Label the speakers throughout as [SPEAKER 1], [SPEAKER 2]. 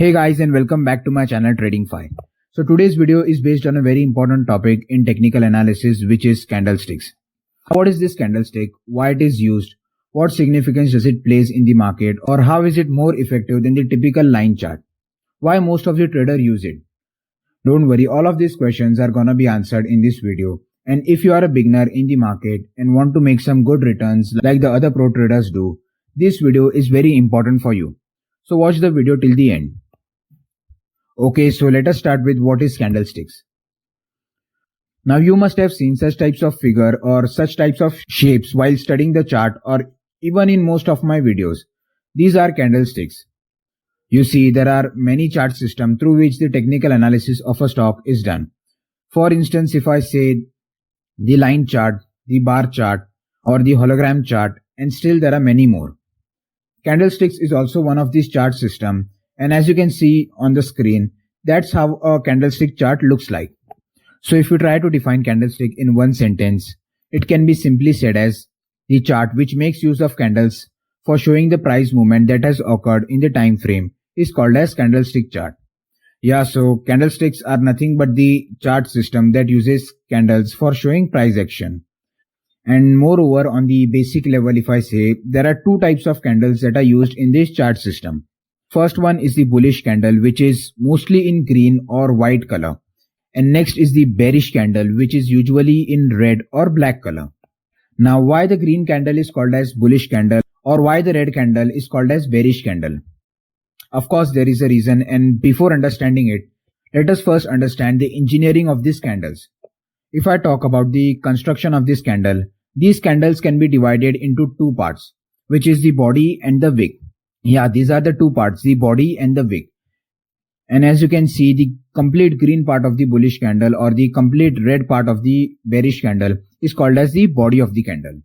[SPEAKER 1] Hey guys, and welcome back to my channel Tradingfyive. So today's video is based on a very important topic in technical analysis, which is candlesticks. What is this candlestick? Why it is used? What significance does it plays in the market? Or how is it more effective than the typical line chart? Why most of the traders use it? Don't worry, all of these questions are gonna be answered in this video. And if you are a beginner in the market and want to make some good returns like the other pro traders do, this video is very important for you. So watch the video till the end. Okay, so let us start with what is candlesticks. Now you must have seen such types of figure or such types of shapes while studying the chart or even in most of my videos. These are candlesticks. You see, there are many chart systems through which the technical analysis of a stock is done. For instance, if I say the line chart, the bar chart or the hologram chart, and still there are many more. Candlesticks is also one of these chart systems. And as you can see on the screen, that's how a candlestick chart looks like. So if you try to define candlestick in one sentence, it can be simply said as the chart which makes use of candles for showing the price movement that has occurred in the time frame is called as candlestick chart. Yeah, so candlesticks are nothing but the chart system that uses candles for showing price action. And moreover, on the basic level, if I say, there are two types of candles that are used in this chart system. First one is the bullish candle, which is mostly in green or white color. And next is the bearish candle, which is usually in red or black color. Now, why the green candle is called as bullish candle or why the red candle is called as bearish candle? Of course, there is a reason, and before understanding it, let us first understand the engineering of these candles. If I talk about the construction of this candle, these candles can be divided into two parts, which is the body and the wick. Yeah, these are the two parts, the body and the wick. And as you can see, the complete green part of the bullish candle or the complete red part of the bearish candle is called as the body of the candle.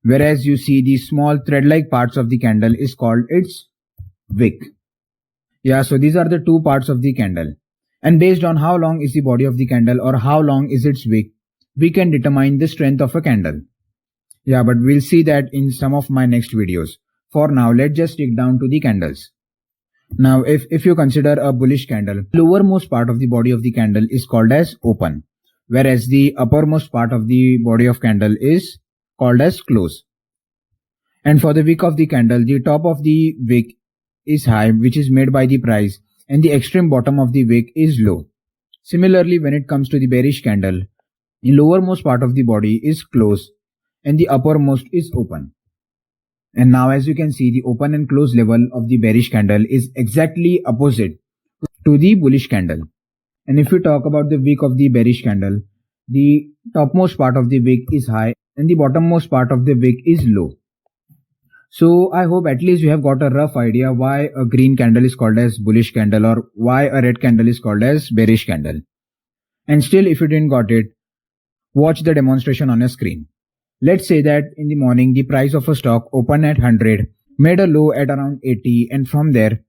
[SPEAKER 1] Whereas you see the small thread-like parts of the candle is called its wick. Yeah, so these are the two parts of the candle. And based on how long is the body of the candle or how long is its wick, we can determine the strength of a candle. Yeah, but we'll see that in some of my next videos. For now, let's just stick down to the candles. Now, if you consider a bullish candle, the lowermost part of the body of the candle is called as open, whereas the uppermost part of the body of candle is called as close. And for the wick of the candle, the top of the wick is high, which is made by the price, and the extreme bottom of the wick is low. Similarly, when it comes to the bearish candle, the lowermost part of the body is close and the uppermost is open. And now as you can see, the open and close level of the bearish candle is exactly opposite to the bullish candle. And if you talk about the wick of the bearish candle, the topmost part of the wick is high and the bottommost part of the wick is low. So I hope at least you have got a rough idea why a green candle is called as bullish candle or why a red candle is called as bearish candle. And still, if you didn't got it, watch the demonstration on your screen. Let's say that in the morning the price of a stock opened at 100, made a low at around 80, and from there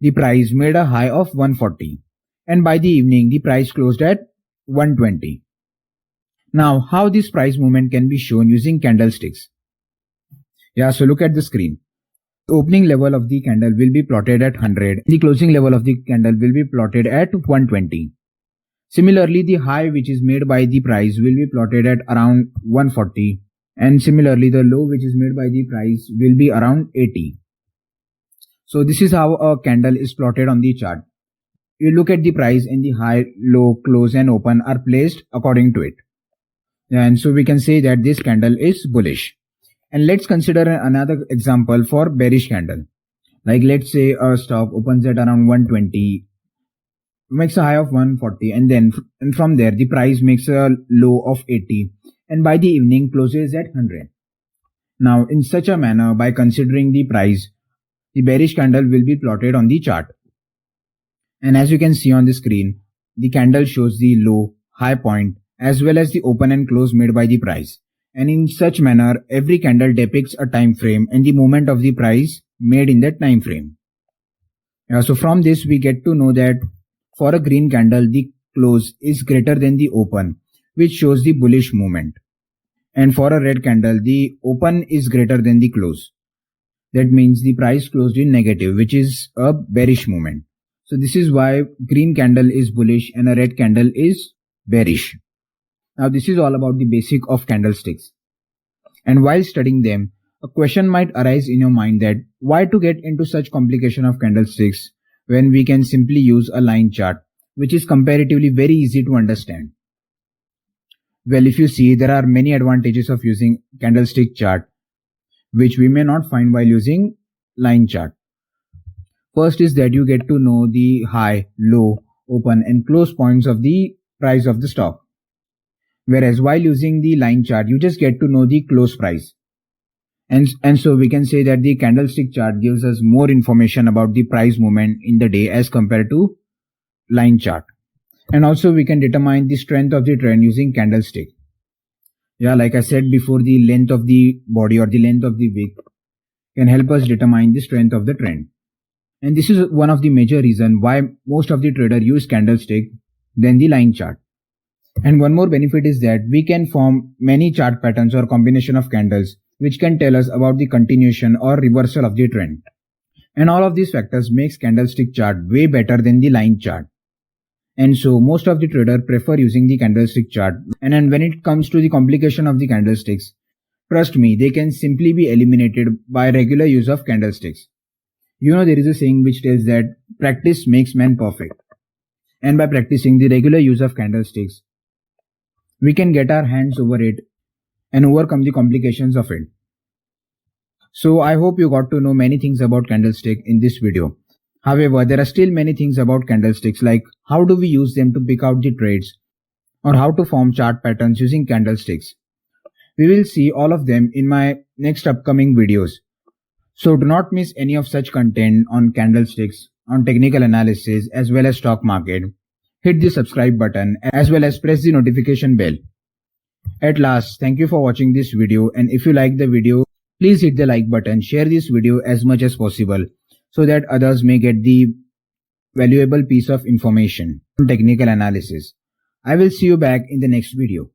[SPEAKER 1] the price made a high of 140, and by the evening the price closed at 120. Now how this price movement can be shown using candlesticks? Yeah, so look at the screen. The opening level of the candle will be plotted at 100, the closing level of the candle will be plotted at 120. Similarly, the high which is made by the price will be plotted at around 140, and similarly the low which is made by the price will be around 80. So this is how a candle is plotted on the chart. You look at the price and the high, low, close and open are placed according to it. And so we can say that this candle is bullish. And let's consider another example for bearish candle. Like let's say a stock opens at around 120, makes a high of 140, and from there the price makes a low of 80, and by the evening closes at 100. Now in such a manner, by considering the price, the bearish candle will be plotted on the chart. And as you can see on the screen, the candle shows the low, high point as well as the open and close made by the price. And in such manner, every candle depicts a time frame and the movement of the price made in that time frame. So from this we get to know that for a green candle, the close is greater than the open, which shows the bullish movement. And for a red candle, the open is greater than the close. That means the price closed in negative, which is a bearish movement. So this is why green candle is bullish and a red candle is bearish. Now this is all about the basic of candlesticks. And while studying them, a question might arise in your mind that why to get into such complication of candlesticks when we can simply use a line chart, which is comparatively very easy to understand. Well, if you see, there are many advantages of using candlestick chart, which we may not find while using line chart. First is that you get to know the high, low, open and close points of the price of the stock. Whereas while using the line chart, you just get to know the close price. And so we can say that the candlestick chart gives us more information about the price movement in the day as compared to line chart. And also we can determine the strength of the trend using candlestick. Yeah, like I said before, the length of the body or the length of the wick can help us determine the strength of the trend. And this is one of the major reasons why most of the traders use candlestick than the line chart. And one more benefit is that we can form many chart patterns or combination of candles which can tell us about the continuation or reversal of the trend. And all of these factors makes candlestick chart way better than the line chart. And so most of the traders prefer using the candlestick chart. And then when it comes to the complication of the candlesticks, trust me, they can simply be eliminated by regular use of candlesticks. You know, there is a saying which tells that practice makes man perfect. And by practicing the regular use of candlesticks, we can get our hands over it and overcome the complications of it. So I hope you got to know many things about candlestick in this video. However, there are still many things about candlesticks, like how do we use them to pick out the trades or how to form chart patterns using candlesticks. We will see all of them in my next upcoming videos. So do not miss any of such content on candlesticks, on technical analysis as well as stock market. Hit the subscribe button as well as press the notification bell. At last, thank you for watching this video, and if you like the video, please hit the like button, share this video as much as possible so that others may get the valuable piece of information on technical analysis. I will see you back in the next video.